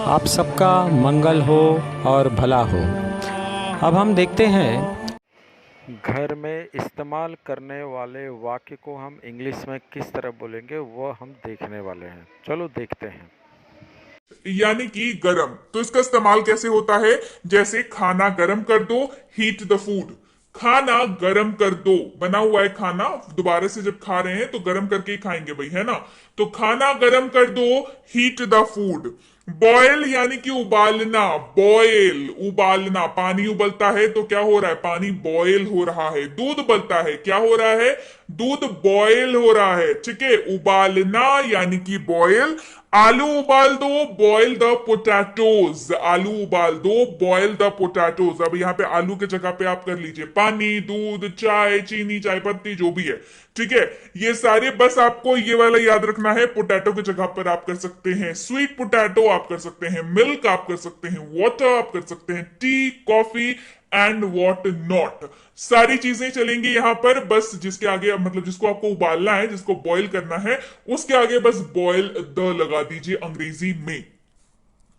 आप सबका मंगल हो और भला हो। अब हम देखते हैं घर में इस्तेमाल करने वाले वाक्य को हम इंग्लिश में किस तरह बोलेंगे, वो हम देखने वाले हैं। चलो देखते हैं। यानी कि गरम। तो इसका इस्तेमाल कैसे होता है? जैसे खाना गरम कर दो, हीट द फूड। खाना गरम कर दो, बना हुआ है खाना, दोबारा से जब खा रहे हैं तो गरम करके ही खाएंगे भाई, है ना। तो खाना गरम कर दो, हीट द फूड। बॉयल यानी कि उबालना, बॉयल उबालना, पानी उबलता है तो क्या हो रहा है? पानी बॉयल हो रहा है। दूध उबलता है, क्या हो रहा है? दूध बॉयल हो रहा है। ठीक है, उबालना यानी कि बॉयल। आलू उबाल दो, बॉयल द पोटैटोज। आलू उबाल दो, बॉयल द पोटैटोज। अब यहाँ पे आलू के जगह पे आप कर लीजिए पानी, दूध, चाय, चीनी, चाय पत्ती, जो भी है। ठीक है, ये सारे बस आपको ये वाला याद रखना है। पोटैटो की जगह पर आप कर सकते हैं स्वीट पोटैटो, आप कर सकते हैं मिल्क, आप कर सकते हैं वाटर, आप कर सकते हैं T, coffee and what not. सारी चीजें चलेंगी यहाँ पर। बस जिसके आगे मतलब जिसको आपको उबालना है, जिसको बॉईल करना है, उसके आगे बस बॉयल द लगा दीजिए अंग्रेजी में।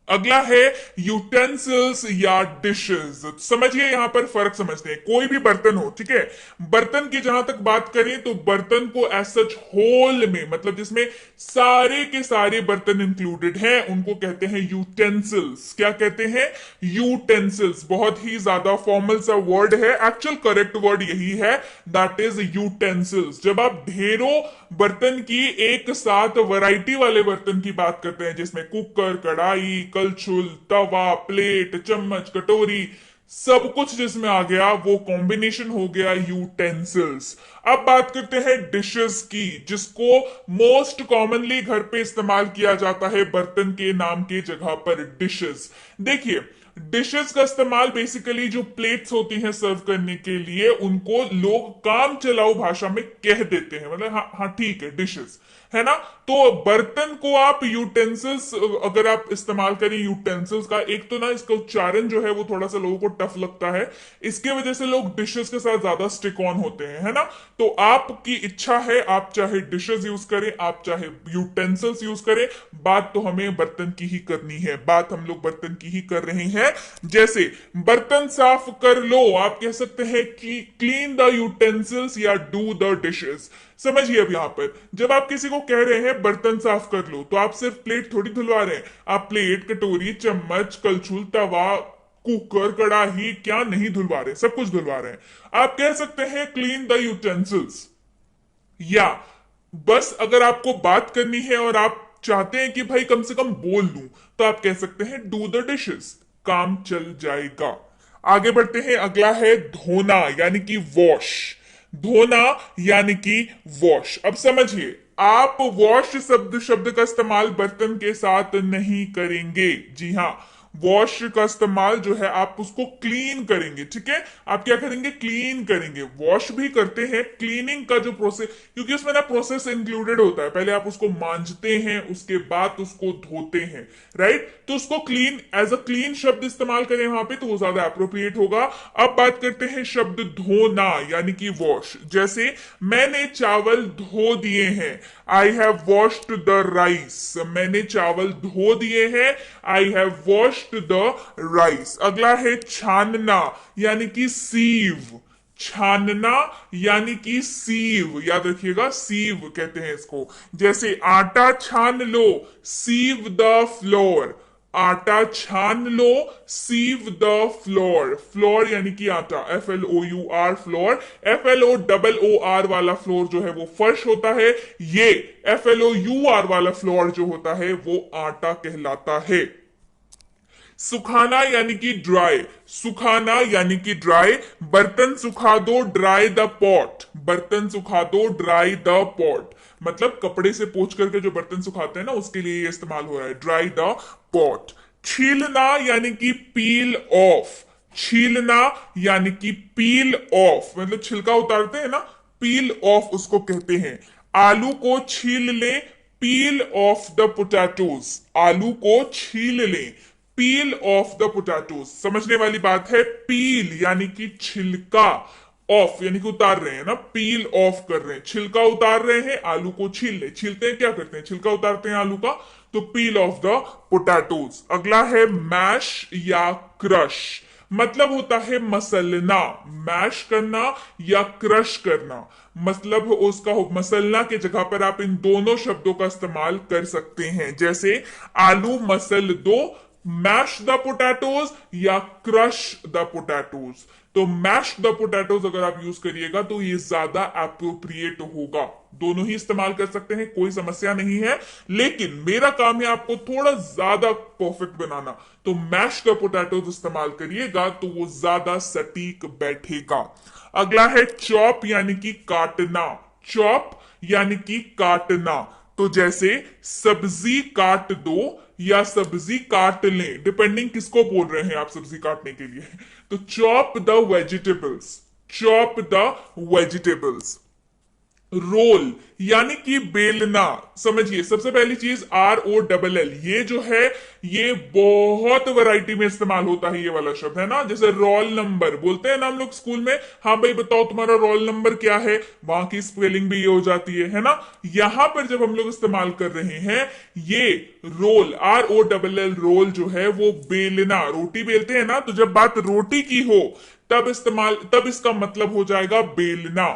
अगला है यूटेंसिल्स या डिशेस। समझिए यहां पर फर्क समझते हैं। कोई भी बर्तन हो, ठीक है, बर्तन की जहां तक बात करें तो बर्तन को एज सच होल में, मतलब जिसमें सारे के सारे बर्तन इंक्लूडेड हैं, उनको कहते हैं यूटेंसिल्स। क्या कहते हैं? यूटेंसिल्स। बहुत ही ज्यादा फॉर्मल सा वर्ड है, एक्चुअल करेक्ट वर्ड यही है, दैट इज यूटेंसिल्स। जब आप ढेरों बर्तन की एक साथ वैरायटी वाले बर्तन की बात करते हैं, जिसमें कुकर, कढ़ाई, कलछुल, तवा, प्लेट, चम्मच, कटोरी, सब कुछ जिसमें आ गया, वो कॉम्बिनेशन हो गया यूटेंसिल्स। अब बात करते हैं डिशेस की, जिसको मोस्ट कॉमनली घर पे इस्तेमाल किया जाता है बर्तन के नाम के जगह पर डिशेस। देखिए, डिशेस का इस्तेमाल बेसिकली जो प्लेट्स होती हैं सर्व करने के लिए, उनको लोग काम चलाऊ भाषा में कह देते हैं, मतलब हाँ हाँ ठीक है डिशेस, है ना। तो बर्तन को आप यूटेंसिल्स अगर आप इस्तेमाल करें यूटेंसिल्स का, एक तो ना इसका उच्चारण जो है वो थोड़ा सा लोगों को टफ लगता है, इसके वजह से लोग डिशेस के साथ ज्यादा स्टिक ऑन होते हैं, है ना। तो आपकी इच्छा है, आप चाहे डिशेस यूज करें, आप चाहे यूटेंसिल्स यूज करें, बात तो हमें बर्तन की ही करनी है, बात हम लोग बर्तन की ही कर रहे हैं। जैसे बर्तन साफ कर लो, आप कह सकते हैं कि क्लीन द यूटेंसिल्स या डू द डिशेस। समझिए अब यहां पर जब आप किसी को कह रहे हैं बर्तन साफ कर लो, तो आप सिर्फ प्लेट थोड़ी धुलवा रहे हैं, आप प्लेट, कटोरी, चम्मच, कलछुल, तवा, कुकर, कड़ाही क्या नहीं धुलवा रहे, सब कुछ धुलवा रहे हैं। आप कह सकते हैं क्लीन द यूटेंसिल्स। या बस अगर आपको बात करनी है और आप चाहते हैं कि भाई कम से कम बोल लूं, तो आप कह सकते हैं डू द डिशेस, काम चल जाएगा। आगे बढ़ते हैं, अगला है धोना यानी कि वॉश। धोना यानी कि वॉश। अब समझिए, आप वॉश शब्द शब्द का इस्तेमाल बर्तन के साथ नहीं करेंगे। जी हाँ, वॉश का इस्तेमाल जो है आप उसको क्लीन करेंगे। ठीक है, आप क्या करेंगे? क्लीन करेंगे। वॉश भी करते हैं, क्लीनिंग का जो प्रोसेस, क्योंकि उसमें ना प्रोसेस इंक्लूडेड होता है, पहले आप उसको मांजते हैं, उसके बाद उसको धोते हैं, राइट। तो उसको क्लीन, एज अ क्लीन शब्द इस्तेमाल करें वहां पे तो वो ज्यादा अप्रोप्रिएट होगा। अब बात करते हैं शब्द धोना यानी कि वॉश। जैसे मैंने चावल धो दिए हैं, I have washed the rice. मैंने चावल धो दिए हैं, I have washed the rice. अगला है छानना यानी कि सीव। छानना यानी कि सीव, याद रखिएगा सीव कहते हैं इसको। जैसे आटा छान लो, सीव द फ्लोर। आटा छान लो, सीव द फ्लोर। फ्लोर यानी कि आटा, FLOUR फ्लोर। FLORR वाला फ्लोर जो है वो फर्श होता है, ये FLOUR वाला फ्लोर जो होता है वो आटा कहलाता है। सुखाना यानी कि ड्राई। सुखाना यानी कि ड्राई। बर्तन सुखा दो, ड्राई द पॉट। बर्तन सुखा दो, ड्राई द पॉट। मतलब कपड़े से पोंछ करके जो बर्तन सुखाते हैं ना, उसके लिए ये इस्तेमाल हो रहा है, ड्राई द पॉट। छीलना यानी कि पील ऑफ। छीलना यानी कि पील ऑफ, मतलब छिलका उतारते हैं ना, पील ऑफ उसको कहते हैं। आलू को छील लें, पील ऑफ द पोटैटोज। आलू को छील लें, पील ऑफ द पोटैटोज। समझने वाली बात है, पील यानी कि छिलका, ऑफ यानी कि उतार रहे हैं ना, पील ऑफ कर रहे हैं, छिलका उतार रहे हैं, आलू को छील ले। छीलते हैं, क्या करते हैं? छिलका उतारते हैं आलू का, तो पील ऑफ द पोटैटोज। अगला है मैश या क्रश, मतलब होता है मसलना, मैश करना या क्रश करना, मतलब उसका मसलना की जगह पर आप इन दोनों शब्दों का इस्तेमाल कर सकते हैं, जैसे आलू मसल दो, मैश द पोटैटोज या क्रश द पोटैटोज। तो मैश द पोटैटोज अगर आप यूज करिएगा तो ये ज्यादा अप्रोप्रिएट होगा। दोनों ही इस्तेमाल कर सकते हैं, कोई समस्या नहीं है, लेकिन मेरा काम है आपको थोड़ा ज्यादा परफेक्ट बनाना, तो मैश द पोटैटोज इस्तेमाल करिएगा तो वो ज्यादा सटीक बैठेगा। अगला है चॉप यानी कि काटना, चॉप यानी कि काटना, तो जैसे सब्जी काट दो या सब्जी काट लें, डिपेंडिंग किसको बोल रहे हैं आप सब्जी काटने के लिए। तो chop the vegetables, chop the vegetables. Roll यानी कि बेलना, समझिए सबसे पहली चीज ROLL, ये जो है ये बहुत वैरायटी में इस्तेमाल होता है, ये वाला शब्द है ना, जैसे रोल नंबर बोलते हैं ना हम लोग स्कूल में, हाँ भाई बताओ तुम्हारा रोल नंबर क्या है, वहां की स्पेलिंग भी ये हो जाती है ना। यहां पर जब हम लोग इस्तेमाल कर रहे हैं ये रोल, ROLL, रोल जो है वो बेलना, रोटी बेलते हैं ना, तो जब बात रोटी की हो तब इसका मतलब हो जाएगा बेलना,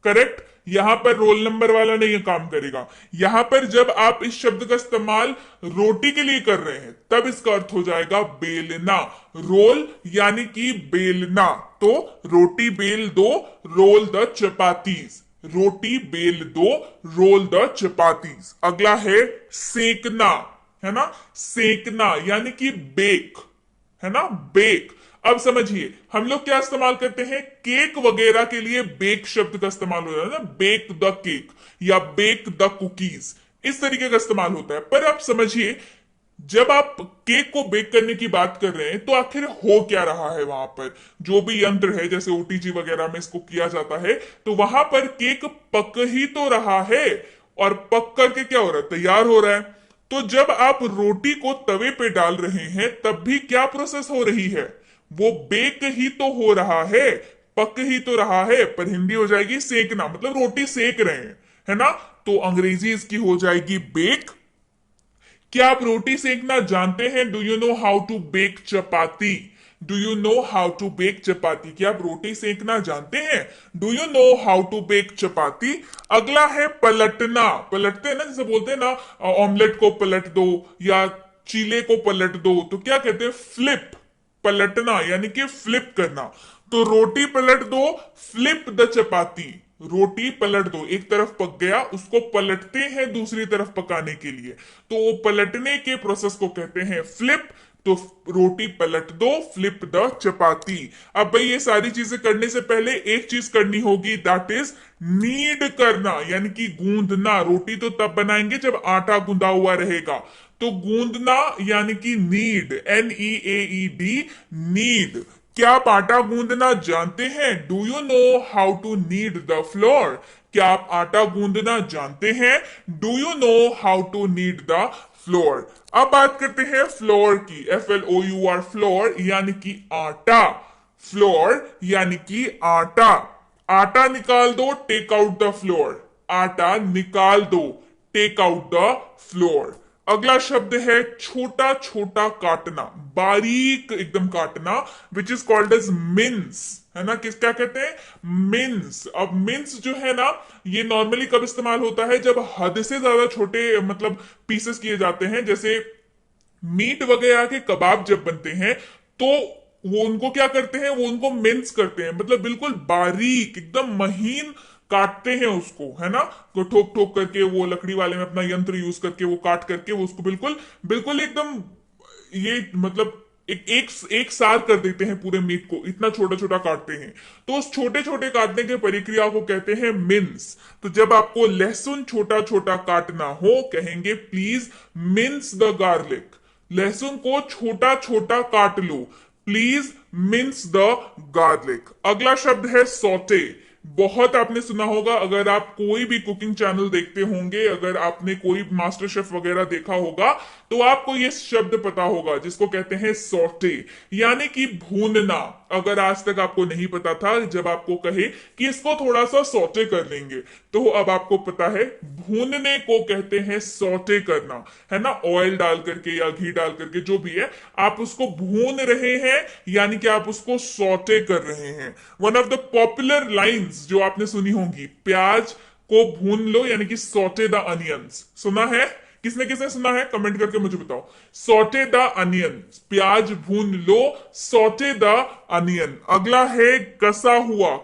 करेक्ट। यहां पर रोल नंबर वाला नहीं काम करेगा। यहां पर जब आप इस शब्द का इस्तेमाल रोटी के लिए कर रहे हैं तब इसका अर्थ हो जाएगा बेलना, रोल यानी कि बेलना। तो रोटी बेल दो, रोल द चपातीज, रोटी बेल दो, रोल द चपातीज। अगला है सेकना, है ना, सेकना यानी कि बेक, है ना, बेक। अब समझिए हम लोग क्या इस्तेमाल करते हैं, केक वगैरह के लिए बेक शब्द का इस्तेमाल हो जाता है ना, बेक द केक या बेक द कुकीज, इस तरीके का इस्तेमाल होता है। पर आप समझिए जब आप केक को बेक करने की बात कर रहे हैं तो आखिर हो क्या रहा है, वहां पर जो भी यंत्र है जैसे OTG वगैरह में इसको किया जाता है, तो वहां पर केक पक ही तो रहा है, और पक करके क्या हो रहा है, तैयार हो रहा है। तो जब आप रोटी को तवे पे डाल रहे हैं तब भी क्या प्रोसेस हो रही है, वो बेक ही तो हो रहा है, पक ही तो रहा है, पर हिंदी हो जाएगी सेकना, मतलब रोटी सेक रहे हैं, है ना। तो अंग्रेजी इसकी हो जाएगी बेक। क्या आप रोटी सेकना जानते हैं, do you know how to bake chapati, do you know how to bake chapati, क्या आप रोटी सेकना जानते हैं, do you know how to bake chapati. अगला है पलटना, पलटते हैं ना, जैसे बोलते हैं ना ऑमलेट को पलट दो या चीले को पलट दो, तो क्या कहते हैं, फ्लिप, पलटना यानी कि फ्लिप करना। तो रोटी पलट दो, फ्लिप द चपाती, रोटी पलट दो, एक तरफ पक गया उसको पलटते हैं दूसरी तरफ पकाने के लिए, तो वो पलटने के प्रोसेस को कहते हैं फ्लिप। तो रोटी पलट दो, फ्लिप द चपाती। अब भाई ये सारी चीजें करने से पहले एक चीज करनी होगी, दैट इज नीड करना, यानी कि गूंदना। रोटी तो तब बनाएंगे जब आटा गूंदा हुआ रहेगा, तो गूंदना यानी कि नीड, NEAED, नीड। क्या आप आटा गूंदना जानते हैं, do you know how to knead the flour, क्या आप आटा गूंदना जानते हैं, do you know how to knead the flour. अब बात करते हैं फ्लोर की, FLOUR, फ्लोर यानी कि आटा, फ्लोर यानी कि आटा। आटा निकाल दो, टेक आउट द फ्लोर, आटा निकाल दो, टेक आउट द फ्लोर। अगला शब्द है छोटा छोटा काटना, बारीक एकदम काटना, which is called as mince, है ना, किस क्या कहते हैं, मिन्स। अब मिन्स जो है ना ये नॉर्मली कब इस्तेमाल होता है, जब हद से ज्यादा छोटे मतलब पीसेस किए जाते हैं, जैसे मीट वगैरह के कबाब जब बनते हैं तो वो उनको क्या करते हैं, वो उनको मिन्स करते हैं, मतलब बिल्कुल बारीक एकदम महीन काटते हैं उसको, है ना, को ठोक ठोक करके वो लकड़ी वाले में अपना यंत्र यूज करके वो काट करके वो उसको बिल्कुल बिल्कुल एकदम ये मतलब एक साथ कर देते हैं पूरे मीट को, इतना छोटा छोटा काटते हैं। तो उस छोटे छोटे काटने के प्रक्रिया को कहते हैं मिन्स। तो जब आपको लहसुन छोटा छोटा काटना हो कहेंगे प्लीज मिन्स द गार्लिक, लहसुन को छोटा छोटा काट लो, प्लीज मिन्स द गार्लिक। अगला शब्द है सौटे, बहुत आपने सुना होगा, अगर आप कोई भी कुकिंग चैनल देखते होंगे, अगर आपने कोई मास्टर शेफ वगैरह देखा होगा, तो आपको ये शब्द पता होगा जिसको कहते हैं सॉटे, यानी कि भूनना। अगर आज तक आपको नहीं पता था, जब आपको कहे कि इसको थोड़ा सा सॉटे कर लेंगे, तो अब आपको पता है भूनने को कहते हैं सॉटे करना, है ना। ऑयल डाल करके या घी डाल करके जो भी है, आप उसको भून रहे हैं, यानी कि आप उसको सॉटे कर रहे हैं। One of the popular lines जो आपने सुनी होंगी, प्याज को भून लो, यानी कि सॉटे द अनियंस। सुना है? किसने किसने सुना है? कमेंट करके मुझे बताओ। सॉटे द अनियन, प्याज भून लो, सॉटे द अनियन। अगला है कसा हुआ,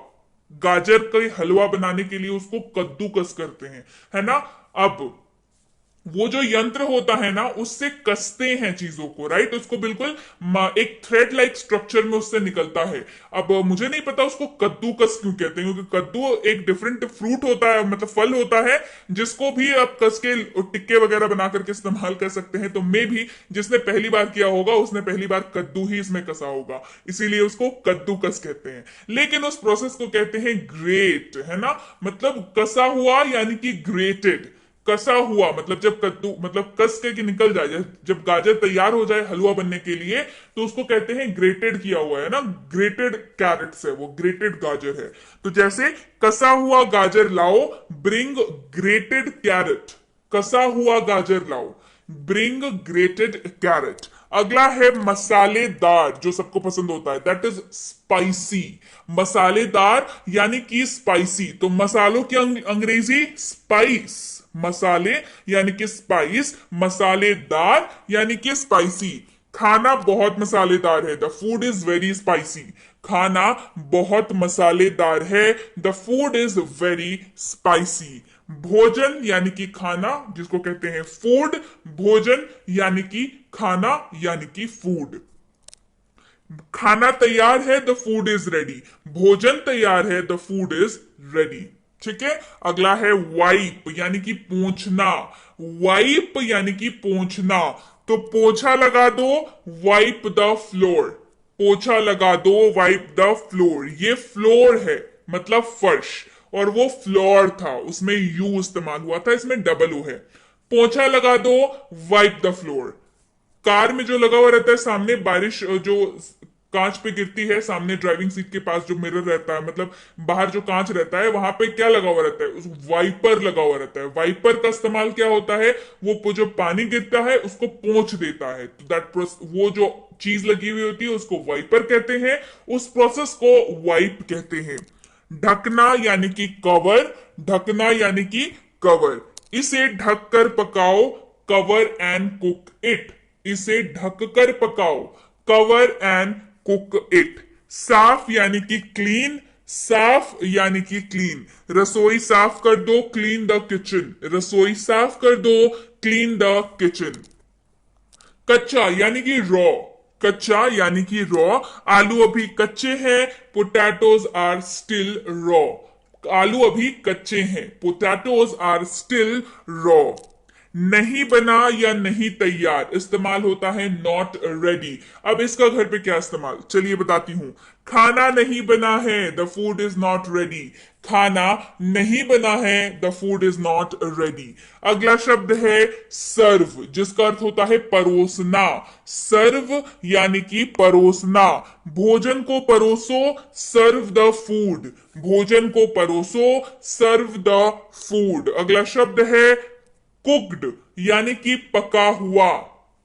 गाजर का हलवा बनाने के लिए उसको कद्दूकस करते हैं, है ना। अब वो जो यंत्र होता है ना, उससे कसते हैं चीजों को, राइट। उसको बिल्कुल एक थ्रेड लाइक स्ट्रक्चर में उससे निकलता है। अब मुझे नहीं पता उसको कद्दूकस क्यों कहते हैं, क्योंकि कद्दू एक डिफरेंट फ्रूट होता है, मतलब फल होता है, जिसको भी आप कस के टिक्के वगैरह बना करके इस्तेमाल कर सकते हैं। तो मे भी जिसने पहली बार किया होगा, उसने पहली बार कद्दू ही इसमें कसा होगा, इसीलिए उसको कद्दूकस कहते हैं। लेकिन उस प्रोसेस को कहते हैं ग्रेट, है ना। मतलब कसा हुआ यानी कि ग्रेटेड। कसा हुआ मतलब जब कद्दू मतलब कस के निकल जाए, जब गाजर तैयार हो जाए हलवा बनने के लिए, तो उसको कहते हैं ग्रेटेड किया हुआ, है ना। ग्रेटेड कैरेट्स है वो, ग्रेटेड गाजर है। तो जैसे कसा हुआ गाजर लाओ, ब्रिंग ग्रेटेड कैरेट। कसा हुआ गाजर लाओ, ब्रिंग ग्रेटेड कैरेट। अगला है मसालेदार, जो सबको पसंद होता है, दैट इज स्पाइसी। मसालेदार यानी कि स्पाइसी। तो मसालों की अंग्रेजी स्पाइस, मसाले यानी कि स्पाइस, मसालेदार यानी कि स्पाइसी। खाना बहुत मसालेदार है, the food is very spicy. खाना बहुत मसालेदार है, the food is very spicy. भोजन यानी कि खाना, जिसको कहते हैं फूड। भोजन यानी कि खाना यानी कि फूड। खाना तैयार है, द फूड इज रेडी। भोजन तैयार है, द फूड इज रेडी। ठीक है। अगला है वाइप, यानी कि पोंछना। वाइप यानी कि पोंछना। तो पोछा लगा दो, वाइप द फ्लोर। पोछा लगा दो, वाइप द फ्लोर। ये फ्लोर है मतलब फर्श, और वो फ्लोर था, उसमें यू इस्तेमाल हुआ था, इसमें डबल यू है। पोछा लगा दो, वाइप द फ्लोर। कार में जो लगा हुआ रहता है सामने, बारिश जो कांच पे गिरती है, सामने ड्राइविंग सीट के पास जो मिरर रहता है, मतलब बाहर जो कांच रहता है, वहां पे क्या लगा हुआ रहता है? उस वाइपर लगा हुआ रहता है। वाइपर का इस्तेमाल क्या होता है? वो जो पानी गिरता है उसको पोंछ देता है। तो दैट वो जो चीज लगी हुई होती है उसको वाइपर कहते हैं, उस प्रोसेस को वाइप कहते हैं। ढकना यानी कि कवर। ढकना यानी कि कवर। इसे ढककर पकाओ, कवर एंड कुक इट। इसे ढककर पकाओ, कवर एंड कुक इट। साफ यानी कि क्लीन। साफ यानी कि क्लीन। रसोई साफ कर दो, क्लीन द किचन। रसोई साफ कर दो, क्लीन द किचन। कच्चा यानी कि रॉ। कच्चा यानी कि रॉ। आलू अभी कच्चे हैं, पोटैटोज आर स्टिल रॉ। आलू अभी कच्चे हैं, पोटैटोज आर स्टिल रॉ। नहीं बना या नहीं तैयार, इस्तेमाल होता है नॉट रेडी। अब इसका घर पे क्या इस्तेमाल, चलिए बताती हूं। खाना नहीं बना है, the food is not ready. खाना नहीं बना है, the food is not ready. अगला शब्द है सर्व, जिसका अर्थ होता है परोसना। सर्व यानी कि परोसना। भोजन को परोसो, सर्व द फूड। भोजन को परोसो, सर्व द फूड। अगला शब्द है कुक्ड, यानी कि पका हुआ।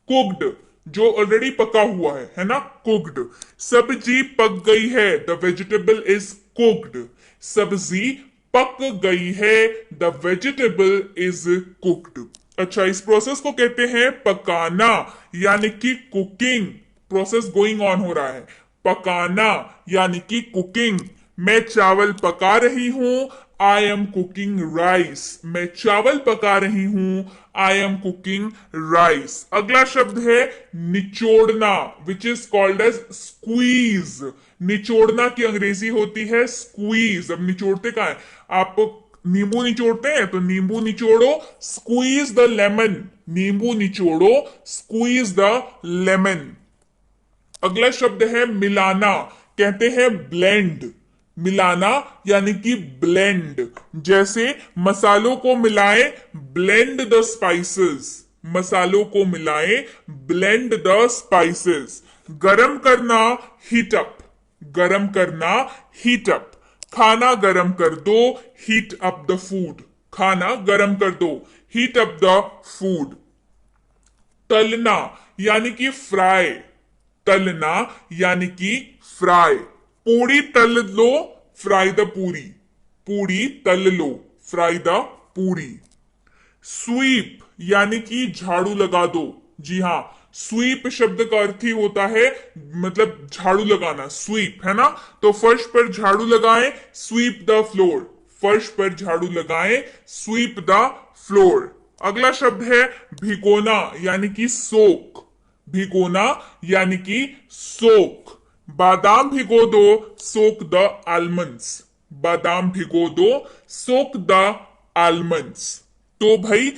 कुक्ड जो ऑलरेडी पका हुआ है ना, कुक्ड। सब्जी पक गई है, द वेजिटेबल इज कुक्ड। सब्जी पक गई है, द वेजिटेबल इज कुक्ड। अच्छा, इस प्रोसेस को कहते हैं पकाना, यानी कि कुकिंग। प्रोसेस गोइंग ऑन हो रहा है। पकाना यानी कि कुकिंग। मैं चावल पका रही हूं, आई एम कुकिंग राइस। मैं चावल पका रही हूं, आई एम कुकिंग राइस। अगला शब्द है निचोड़ना, which is called as squeeze. निचोड़ना की अंग्रेजी होती है स्क्वीज। अब निचोड़ते कहाँ है? आप नींबू निचोड़ते हैं, तो नींबू निचोड़ो, स्क्वीज द लेमन। नींबू निचोड़ो, स्क्वीज द लेमन। अगला शब्द है मिलाना, कहते हैं ब्लेंड। मिलाना यानी कि ब्लेंड, जैसे मसालों को मिलाएं, ब्लेंड द स्पाइसेस, मसालों को मिलाएं, ब्लेंड द स्पाइसेस। गरम करना, हीट अप, गरम करना, हीट अप। खाना गरम कर दो, हीट अप द फूड, खाना गरम कर दो, हीट अप द फूड। तलना यानी कि फ्राई, तलना यानी कि फ्राई। पूरी तल लो, फ्राई द पूरी, पूरी तल लो, फ्राई द पूरी। स्वीप यानी कि झाड़ू लगा दो, जी हाँ, स्वीप शब्द का अर्थ ही होता है मतलब झाड़ू लगाना, स्वीप है ना। तो फर्श पर झाड़ू लगाएं, स्वीप द फ्लोर, फर्श पर झाड़ू लगाएं, स्वीप द फ्लोर। अगला शब्द है भिगोना यानी कि सोक, भिगोना यानी कि सोक। बादाम भिगो दो, सोक द आलमंड्स, बादाम भिगो दो, सोक द आलमंड्स। तो भाई